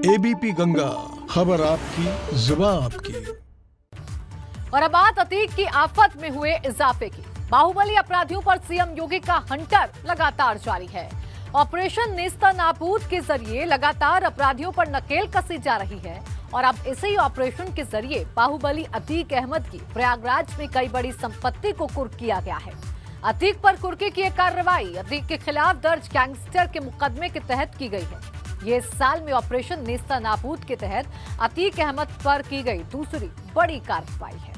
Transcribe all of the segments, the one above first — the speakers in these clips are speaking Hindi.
एबीपी गंगा, खबर आपकी, जुबान आपकी। और अब बात अतीक की आफत में हुए इजाफे की। बाहुबली अपराधियों पर सीएम योगी का हंटर लगातार जारी है। ऑपरेशन नेस्तनाबूद के जरिए लगातार अपराधियों पर नकेल कसी जा रही है और अब इसी ऑपरेशन के जरिए बाहुबली अतीक अहमद की प्रयागराज में कई बड़ी संपत्ति को कुर्क किया गया है। अतीक पर कुर्की की कार्रवाई अतीक के खिलाफ दर्ज गैंगस्टर के मुकदमे के तहत की गई है। ये इस साल में ऑपरेशन नेस्तनाबूद के तहत अतीक अहमद पर की गई दूसरी बड़ी कार्रवाई है।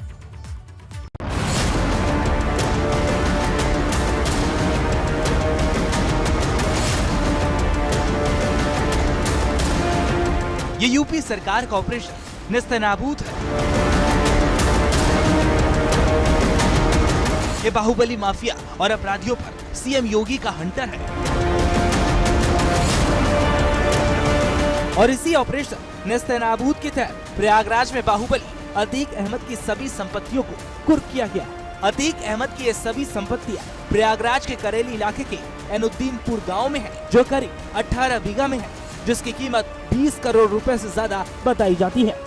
ये यूपी सरकार का ऑपरेशन नेस्तनाबूद है। ये बाहुबली माफिया और अपराधियों पर सीएम योगी का हंटर है और इसी ऑपरेशन नेस्तनाबूद के तहत प्रयागराज में बाहुबली अतीक अहमद की सभी संपत्तियों को कुर्क किया गया। अतीक अहमद की ये सभी संपत्तियां प्रयागराज के करेली इलाके के एनुद्दीनपुर गांव में है, जो करीब 18 बीघा में है, जिसकी कीमत 20 करोड़ रुपए से ज्यादा बताई जाती है।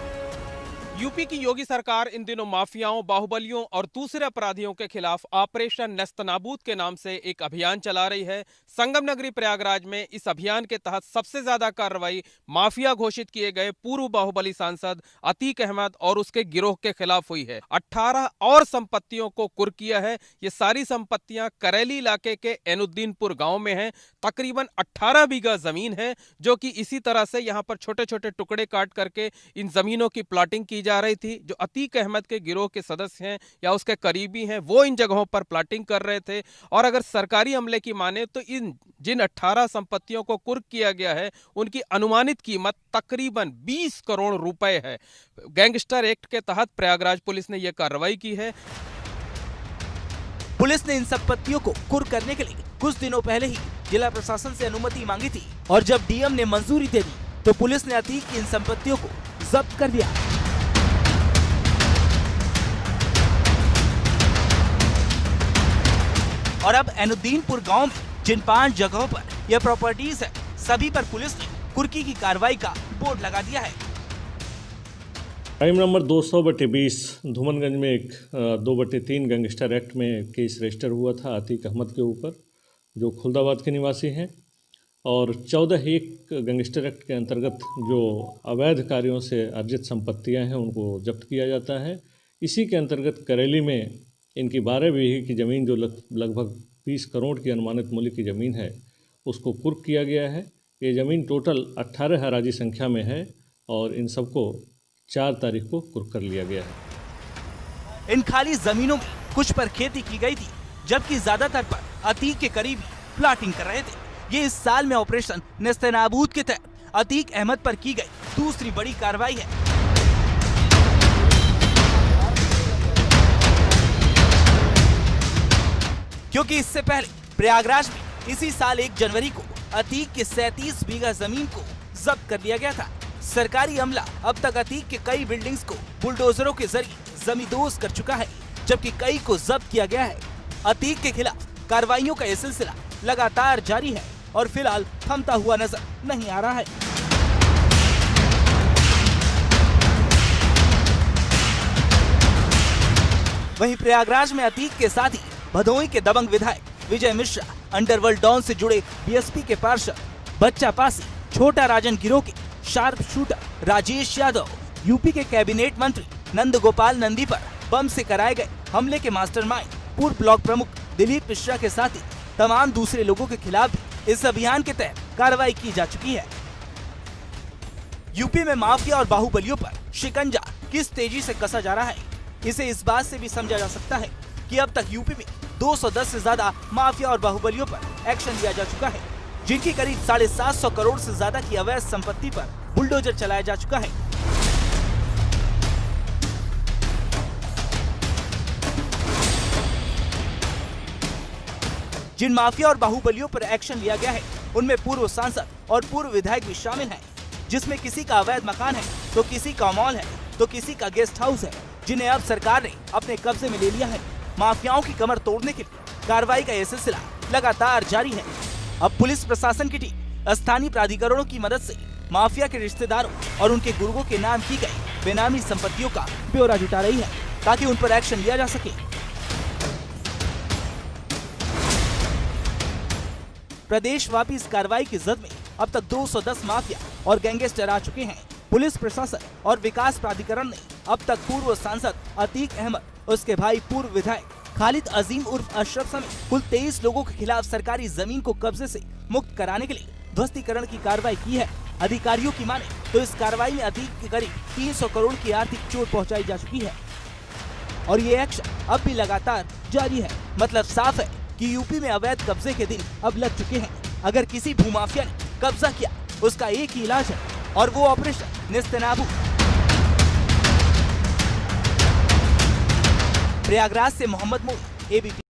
यूपी की योगी सरकार इन दिनों माफियाओं, बाहुबलियों और दूसरे अपराधियों के खिलाफ ऑपरेशन नेस्तनाबूद के नाम से एक अभियान चला रही है। संगम नगरी प्रयागराज में इस अभियान के तहत सबसे ज्यादा कार्रवाई माफिया घोषित किए गए पूर्व बाहुबली सांसद अतीक अहमद और उसके गिरोह के खिलाफ हुई है। 18 और संपत्तियों को कुर्क किया है। ये सारी संपत्तियां करेली इलाके के एनुद्दीनपुर गांव में है। तकरीबन 18 बीघा जमीन है, जो कि इसी तरह से यहाँ पर छोटे छोटे टुकड़े काट करके इन जमीनों की प्लाटिंग की जा रही थी। जो अतीक अहमद के गिरोह के सदस्य हैं या उसके करीबी हैं, वो इन जगहों पर प्लाटिंग कर रहे थे। और अगर सरकारी अमले की माने तो इन जिन 18 संपत्तियों को कुर्क किया गया है, उनकी अनुमानित कीमत तकरीबन 20 करोड़ रुपए है। गैंगस्टर एक्ट के तहत प्रयागराज पुलिस ने यह कार्रवाई की है। पुलिस ने इन संपत्तियों को कुर्क करने के लिए कुछ दिनों पहले ही जिला प्रशासन से अनुमति मांगी थी और जब डीएम ने मंजूरी दे दी तो पुलिस ने अतीक की इन संपत्तियों को जब्त कर दिया। और अब एनुद्दीनपुर गांव में जिन 5 जगहों पर यह प्रॉपर्टीज है, सभी पर पुलिस ने कुर्की की कार्रवाई का बोर्ड लगा दिया है। क्राइम नंबर 200/20 धूमनगंज में एक 2/3 गैंगस्टर एक्ट में केस रजिस्टर हुआ था अतीक अहमद के ऊपर, जो खुलदाबाद के निवासी हैं, और 14(1) गैंगस्टर एक्ट के अंतर्गत जो अवैध कार्यों से अर्जित संपत्तियां हैं उनको जब्त किया जाता है। इसी के अंतर्गत करेली में इनकी 12 बीघे की ज़मीन, जो लगभग 20 करोड़ की अनुमानित मूल्य की ज़मीन है, उसको कुर्क किया गया है। ये ज़मीन टोटल 18 हराजी संख्या में है और इन सबको 4 तारीख को कुर्क कर लिया गया है। इन खाली जमीनों में कुछ पर खेती की गई थी, जबकि ज्यादातर पर अतीक के करीबी प्लाटिंग कर रहे थे। ये इस साल में ऑपरेशन नेस्तनाबूद के तहत अतीक अहमद पर की गई दूसरी बड़ी कार्रवाई है। क्योंकि इससे पहले प्रयागराज में इसी साल 1 जनवरी को अतीक के 37 बीघा जमीन को जब्त कर लिया गया था। सरकारी अमला अब तक अतीक के कई बिल्डिंग्स को बुलडोजरों के जरिए जमींदोज कर चुका है, जबकि कई को जब्त किया गया है। अतीक के खिलाफ कार्रवाइयों का यह सिलसिला लगातार जारी है और फिलहाल थमता हुआ नजर नहीं आ रहा है। वहीं प्रयागराज में अतीक के साथ ही भदोही के दबंग विधायक विजय मिश्रा, अंडरवर्ल्ड डॉन से जुड़े बीएसपी के पार्षद बच्चा पासी, छोटा राजन गिरोह के sharp shooter Rajesh Yadav, UP के कैबिनेट मंत्री नंद गोपाल नंदी पर बम से कराए गए हमले के मास्टरमाइंड पूर्व ब्लॉक प्रमुख दिलीप मिश्रा के साथ ही तमाम दूसरे लोगों के खिलाफ भी इस अभियान के तहत कार्रवाई की जा चुकी है। यूपी में माफिया और बाहुबलियों पर शिकंजा किस तेजी से कसा जा रहा है, इसे इस बात से भी समझा जा सकता है कि अब तक यूपी में 210 से ज्यादा माफिया और बाहुबलियों पर एक्शन लिया जा चुका है, जिनकी करीब 750 करोड़ से ज्यादा की अवैध संपत्ति पर बुलडोजर चलाया जा चुका है। जिन माफिया और बाहुबलियों पर एक्शन लिया गया है, उनमें पूर्व सांसद और पूर्व विधायक भी शामिल हैं, जिसमें किसी का अवैध मकान है तो किसी का मॉल है तो किसी का गेस्ट हाउस है, जिन्हें अब सरकार ने अपने कब्जे में ले लिया है। माफियाओं की कमर तोड़ने के लिए कार्रवाई का यह सिलसिला लगातार जारी है। अब पुलिस प्रशासन की टीम स्थानीय प्राधिकरणों की मदद से माफिया के रिश्तेदारों और उनके गुर्गों के नाम की गई बेनामी संपत्तियों का ब्यौरा जुटा रही है ताकि उन पर एक्शन लिया जा सके। प्रदेशव्यापी इस कार्रवाई की जद में अब तक 210 माफिया और गैंगस्टर आ चुके हैं। पुलिस प्रशासन और विकास प्राधिकरण ने अब तक पूर्व सांसद अतीक अहमद, उसके भाई पूर्व विधायक खालिद अजीम उर्फ अशरफ समेत कुल 23 लोगों के खिलाफ सरकारी जमीन को कब्जे से मुक्त कराने के लिए ध्वस्तीकरण की कार्रवाई की है। अधिकारियों की माने तो इस कार्रवाई में अतीक के करीब 300 करोड़ की आर्थिक चोट पहुंचाई जा चुकी है और ये एक्शन अब भी लगातार जारी है। मतलब साफ है कि यूपी में अवैध कब्जे के दिन अब लग चुके हैं। अगर किसी भूमाफिया ने कब्जा किया उसका एक ही इलाज है और वो ऑपरेशन नेस्तनाबूद। प्रयागराज से मोहम्मद मोई, ABP।